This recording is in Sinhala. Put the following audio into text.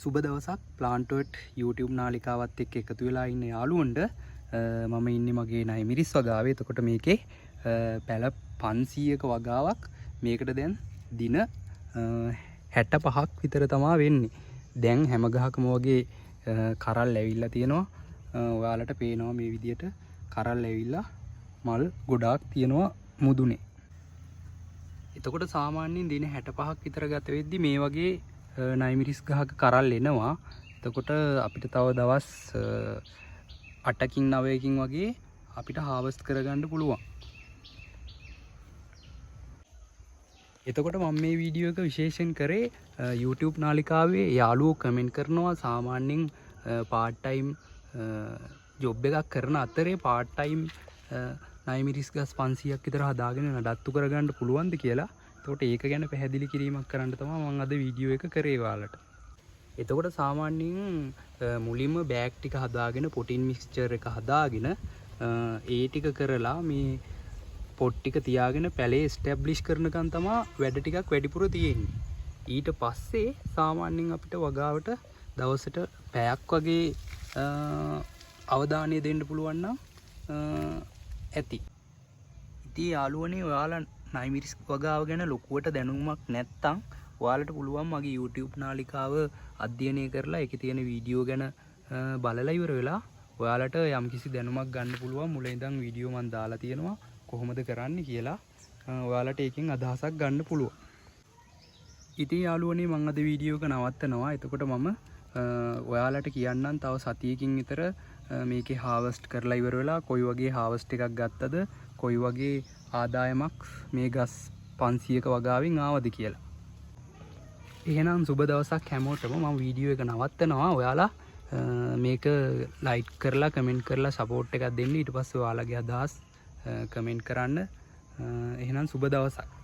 සුබ දවසක් ප්ලාන්ටෝට් YouTube නාලිකාවත් එක්ක එකතු වෙලා ඉන්න යාළුවන්ට මම ඉන්නේ මගේ නයිමිරිස් වගාවේ. එතකොට මේකේ පැල 500ක වගාවක් මේකට දැන් දින 65ක් විතර තමයි වෙන්නේ. දැන් හැම ගහකම වගේ කරල් ඇවිල්ලා තියෙනවා. ඔයාලට පේනවා මේ විදියට කරල් ඇවිල්ලා මල් ගොඩාක් තියෙනවා මුදුනේ. එතකොට සාමාන්‍යයෙන් දින 65ක් විතර ගත වෙද්දි මේ වගේ නයිමිරිස් ගහක කරල් එනවා. එතකොට අපිට තව දවස් 8කින් 9කින් වගේ අපිට හාවස්ට් කරගන්න පුළුවන්. එතකොට මම මේ වීඩියෝ එක විශේෂයෙන් කරේ YouTube නාලිකාවේ යාළුවෝ කමෙන්ට් කරනවා සාමාන්‍යයෙන් part time ජොබ් එකක් කරන අතරේ part time නයිමිරිස් ගස් 500ක් විතර හදාගෙන නඩත්තු කරගන්න පුළුවන්ද කියලා. එතකොට ඒක ගැන පැහැදිලි කිරීමක් කරන්න තමයි මම අද වීඩියෝ එක කරේ ඔයාලට. එතකොට සාමාන්‍යයෙන් මුලින්ම බෑග් ටික හදාගෙන පොටින් මික්ස්චර් එක හදාගෙන ඒ ටික කරලා මේ පොට් ටික තියාගෙන පැලේ ස්ටැබ්ලිෂ් කරනකන් තමයි වැඩ ටිකක් වැඩිපුර තියෙන්නේ. ඊට පස්සේ සාමාන්‍යයෙන් අපිට වගාවට දවසට පැයක් වගේ අවධානය දෙන්න පුළුවන් නම් ඇති. ඉතින් යාළුවනේ ඔයාලා නයිමිරිස් වගාව ගැන ලොකුවට දැනුමක් නැත්නම් ඔයාලට පුළුවන් මගේ YouTube නාලිකාව අධ්‍යයනය කරලා ඒකේ තියෙන වීඩියෝ ගැන බලලා ඉවර වෙලා ඔයාලට යම්කිසි දැනුමක් ගන්න පුළුවන්. මුලින් ඉඳන් වීඩියෝ මම දාලා තියෙනවා කොහොමද කරන්නේ කියලා. ඔයාලට ඒකෙන් අදහසක් ගන්න පුළුවන්. ඉතින් යාළුවනේ මම අද වීඩියෝ එක නවත්තනවා. එතකොට මම ඔයාලට කියන්නම් තව සතියකින් විතර මේකේ හාවස්ට් කරලා ඉවර වෙලා කොයි වගේ හාවස්ට් එකක් ගත්තද කොයි වගේ ආදායමක් මේ ගස් 500ක වගාවෙන් ආවද කියලා. එහෙනම් සුබ දවසක් හැමෝටම. මම වීඩියෝ එක නවත්තනවා. ඔයාලා මේක ලයික් කරලා කමෙන්ට් කරලා සපෝට් එකක් දෙන්න. ඊට පස්සේ ඔයාලගේ අදහස් කමෙන්ට් කරන්න. එහෙනම් සුබ දවසක්.